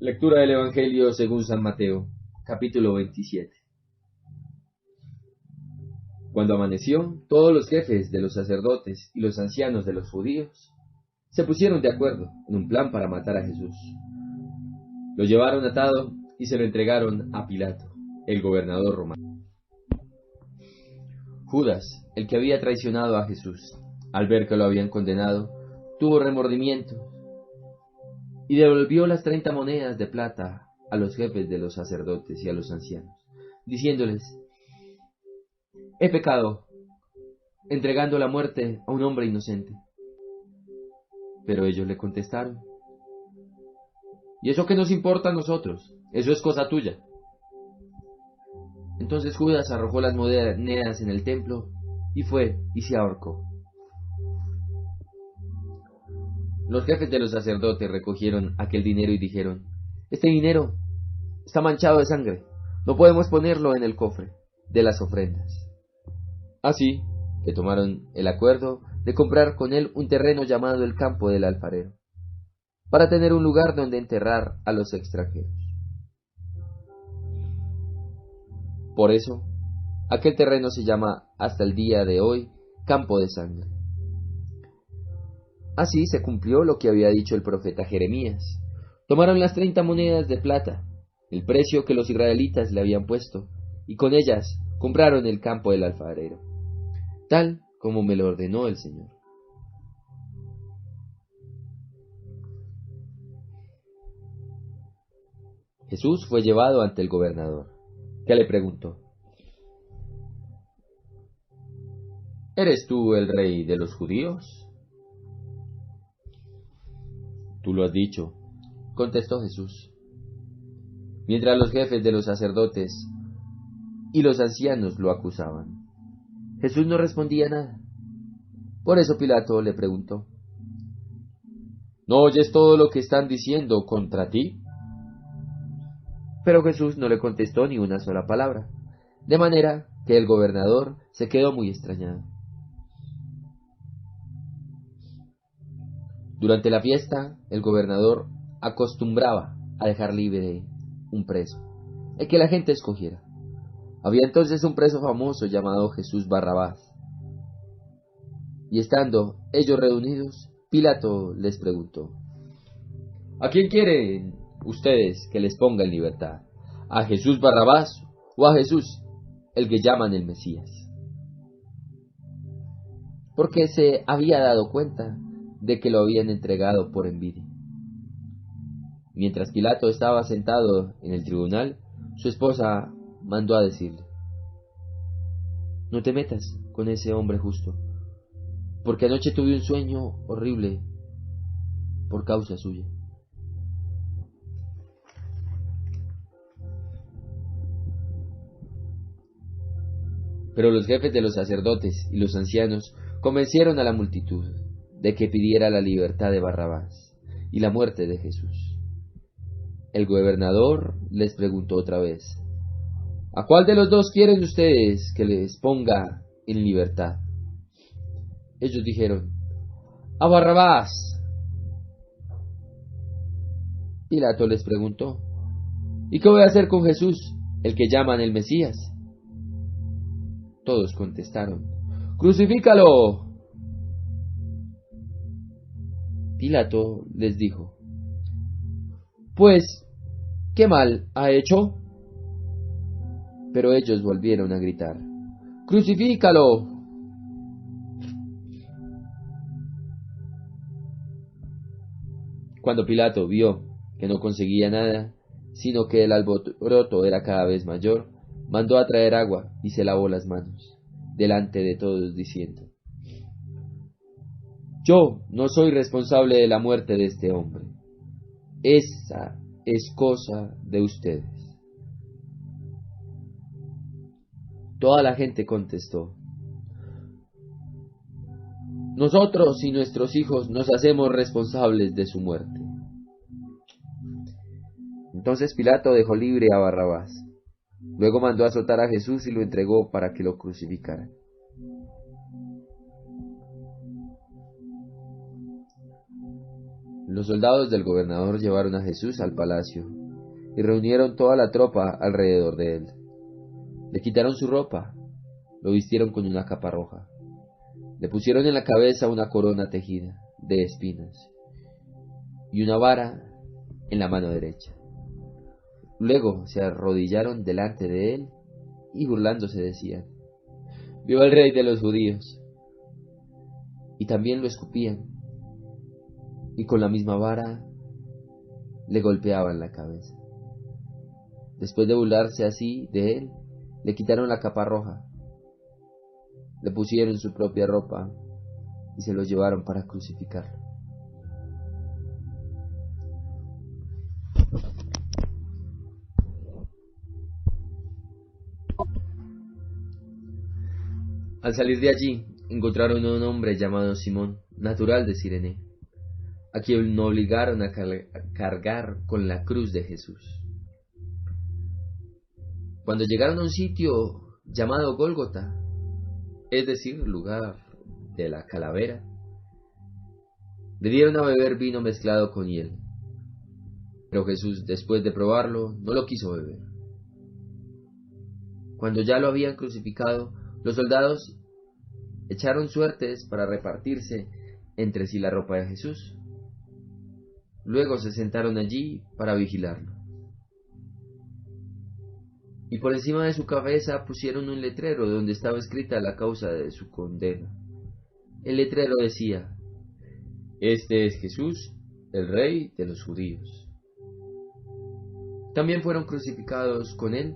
Lectura del Evangelio según San Mateo, capítulo 27. Cuando amaneció, todos los jefes de los sacerdotes y los ancianos de los judíos se pusieron de acuerdo en un plan para matar a Jesús. Lo llevaron atado y se lo entregaron a Pilato, el gobernador romano. Judas, el que había traicionado a Jesús, al ver que lo habían condenado, tuvo remordimiento y devolvió las 30 monedas de plata a los jefes de los sacerdotes y a los ancianos, diciéndoles: «He pecado, entregando la muerte a un hombre inocente». Pero ellos le contestaron: «¿Y eso qué nos importa a nosotros? Eso es cosa tuya». Entonces Judas arrojó las monedas en el templo y fue y se ahorcó. Los jefes de los sacerdotes recogieron aquel dinero y dijeron: «Este dinero está manchado de sangre, no podemos ponerlo en el cofre de las ofrendas». Así que tomaron el acuerdo de comprar con él un terreno llamado el Campo del Alfarero, para tener un lugar donde enterrar a los extranjeros. Por eso, aquel terreno se llama hasta el día de hoy Campo de Sangre. Así se cumplió lo que había dicho el profeta Jeremías. Tomaron las 30 monedas de plata, el precio que los israelitas le habían puesto, y con ellas compraron el Campo del Alfarero, tal como me lo ordenó el Señor. Jesús fue llevado ante el gobernador, que le preguntó: «¿Eres tú el rey de los judíos?». «Tú lo has dicho», contestó Jesús. Mientras los jefes de los sacerdotes y los ancianos lo acusaban, Jesús no respondía nada. Por eso Pilato le preguntó: «¿No oyes todo lo que están diciendo contra ti?». Pero Jesús no le contestó ni una sola palabra, de manera que el gobernador se quedó muy extrañado. Durante la fiesta, el gobernador acostumbraba a dejar libre un preso, el que la gente escogiera. Había entonces un preso famoso llamado Jesús Barrabás. Y estando ellos reunidos, Pilato les preguntó: «¿A quién quieren ustedes que les ponga en libertad? ¿A Jesús Barrabás o a Jesús, el que llaman el Mesías?». Porque se había dado cuenta de que lo habían entregado por envidia. Mientras Pilato estaba sentado en el tribunal, su esposa mandó a decirle: «No te metas con ese hombre justo, porque anoche tuve un sueño horrible por causa suya». Pero los jefes de los sacerdotes y los ancianos convencieron a la multitud de que pidiera la libertad de Barrabás y la muerte de Jesús. El gobernador les preguntó otra vez: «¿A cuál de los dos quieren ustedes que les ponga en libertad?». Ellos dijeron: «A Barrabás». Pilato les preguntó: «¿Y qué voy a hacer con Jesús, el que llaman el Mesías?». Todos contestaron: «¡Crucifícalo!». Pilato les dijo: «Pues, ¿qué mal ha hecho?». Pero ellos volvieron a gritar: «¡Crucifícalo!». Cuando Pilato vio que no conseguía nada, sino que el alboroto era cada vez mayor, mandó a traer agua y se lavó las manos delante de todos, diciendo: «Yo no soy responsable de la muerte de este hombre. Esa es cosa de ustedes». Toda la gente contestó: «Nosotros y nuestros hijos nos hacemos responsables de su muerte». Entonces Pilato dejó libre a Barrabás. Luego mandó a azotar a Jesús y lo entregó para que lo crucificaran. Los soldados del gobernador llevaron a Jesús al palacio y reunieron toda la tropa alrededor de él. Le quitaron su ropa, lo vistieron con una capa roja, le pusieron en la cabeza una corona tejida de espinas y una vara en la mano derecha. Luego se arrodillaron delante de él y burlándose decían: «¡Viva el rey de los judíos!». Y también lo escupían y con la misma vara le golpeaban la cabeza. Después de burlarse así de él, le quitaron la capa roja, le pusieron su propia ropa y se lo llevaron para crucificarlo. Al salir de allí, encontraron a un hombre llamado Simón, natural de Cirene, a quien no obligaron a cargar con la cruz de Jesús. Cuando llegaron a un sitio llamado Gólgota, es decir, lugar de la calavera, le dieron a beber vino mezclado con hiel. Pero Jesús, después de probarlo, no lo quiso beber. Cuando ya lo habían crucificado, los soldados echaron suertes para repartirse entre sí la ropa de Jesús. Luego se sentaron allí para vigilarlo. Y por encima de su cabeza pusieron un letrero donde estaba escrita la causa de su condena. El letrero decía: «Este es Jesús, el rey de los judíos». También fueron crucificados con él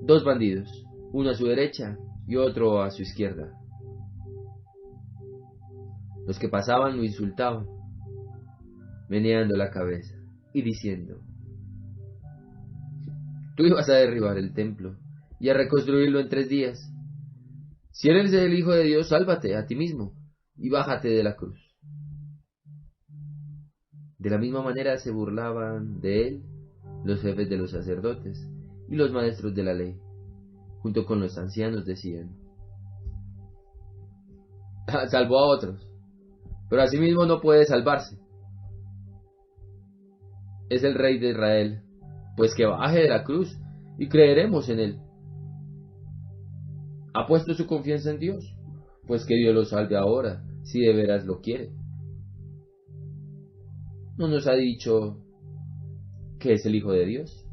2 bandidos, uno a su derecha y otro a su izquierda. Los que pasaban lo insultaban, meneando la cabeza y diciendo: «Tú ibas a derribar el templo y a reconstruirlo en 3 días. Si eres el Hijo de Dios, sálvate a ti mismo y bájate de la cruz». De la misma manera se burlaban de él los jefes de los sacerdotes y los maestros de la ley. Junto con los ancianos decían: «Salvó a otros, pero a sí mismo no puede salvarse. Es el rey de Israel, pues que baje de la cruz y creeremos en él. Ha puesto su confianza en Dios, pues que Dios lo salve ahora, si de veras lo quiere. ¿No nos ha dicho que es el Hijo de Dios?».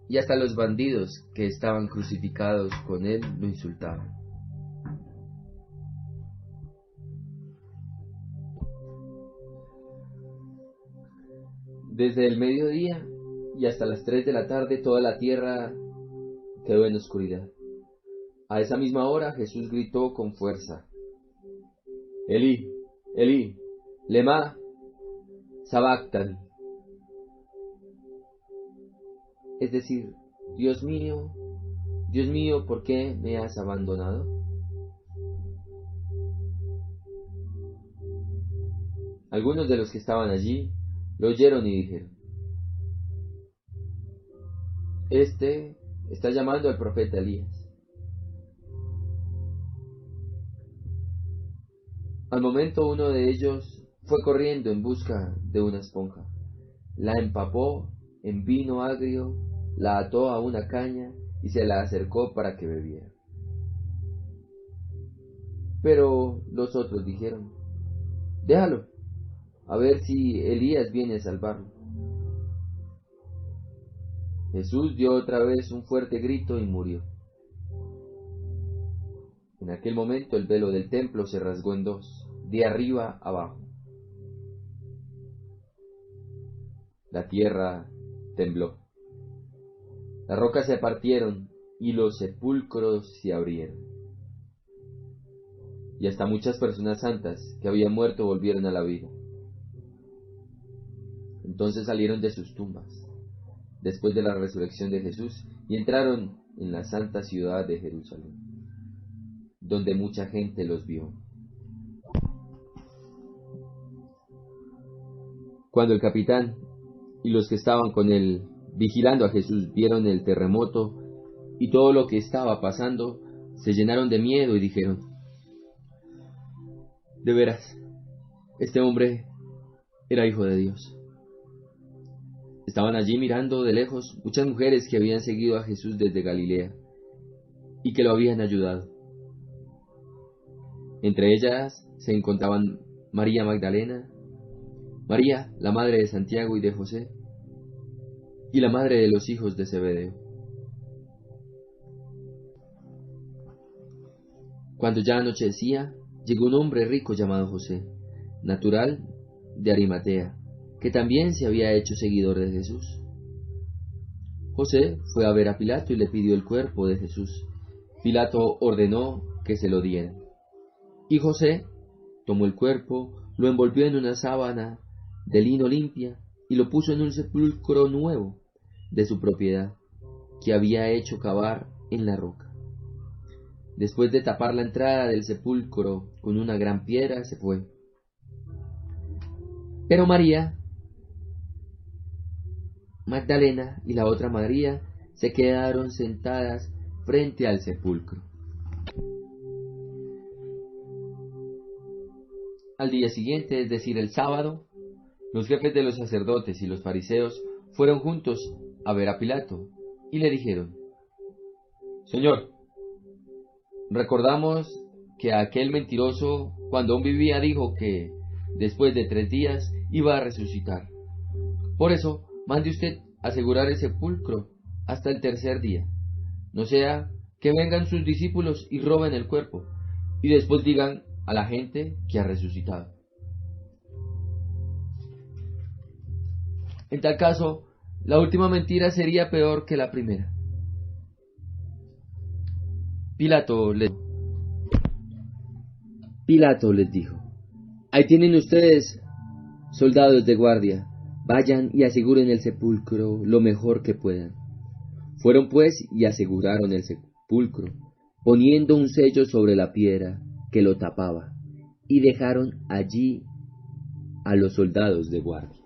Y hasta los bandidos que estaban crucificados con él lo insultaban. Desde el mediodía y hasta las 3 de la tarde toda la tierra quedó en oscuridad. A esa misma hora Jesús gritó con fuerza: «Elí, Elí, lema sabactani», es decir: Dios mío, ¿por qué me has abandonado?». Algunos de los que estaban allí lo oyeron y dijeron: «Este está llamando al profeta Elías». Al momento uno de ellos fue corriendo en busca de una esponja, la empapó en vino agrio, la ató a una caña y se la acercó para que bebiera. Pero los otros dijeron: «Déjalo, a ver si Elías viene a salvarlo». Jesús dio otra vez un fuerte grito y murió. En aquel momento el velo del templo se rasgó en 2, de arriba abajo. La tierra tembló. Las rocas se partieron y los sepulcros se abrieron. Y hasta muchas personas santas que habían muerto volvieron a la vida. Entonces salieron de sus tumbas, después de la resurrección de Jesús, y entraron en la santa ciudad de Jerusalén, donde mucha gente los vio. Cuando el capitán y los que estaban con él vigilando a Jesús vieron el terremoto y todo lo que estaba pasando, se llenaron de miedo y dijeron: De veras, este hombre era hijo de Dios. Estaban allí mirando de lejos muchas mujeres que habían seguido a Jesús desde Galilea y que lo habían ayudado. Entre ellas se encontraban María Magdalena, María, la madre de Santiago y de José, y la madre de los hijos de Zebedeo. Cuando ya anochecía, llegó un hombre rico llamado José, natural de Arimatea, que también se había hecho seguidor de Jesús. José fue a ver a Pilato y le pidió el cuerpo de Jesús. Pilato ordenó que se lo dieran. Y José tomó el cuerpo, lo envolvió en una sábana de lino limpia y lo puso en un sepulcro nuevo de su propiedad, que había hecho cavar en la roca. Después de tapar la entrada del sepulcro con una gran piedra, se fue. Pero María Magdalena y la otra María se quedaron sentadas frente al sepulcro. Al día siguiente, es decir, el sábado, los jefes de los sacerdotes y los fariseos fueron juntos a ver a Pilato y le dijeron: Señor, recordamos que aquel mentiroso, cuando aún vivía, dijo que después de 3 días iba a resucitar. Por eso, mande usted asegurar el sepulcro hasta el 3er día, no sea que vengan sus discípulos y roben el cuerpo, y después digan a la gente que ha resucitado. En tal caso, la última mentira sería peor que la primera. Pilato les dijo: ahí tienen ustedes soldados de guardia, vayan y aseguren el sepulcro lo mejor que puedan. Fueron pues y aseguraron el sepulcro, poniendo un sello sobre la piedra que lo tapaba, y dejaron allí a los soldados de guardia.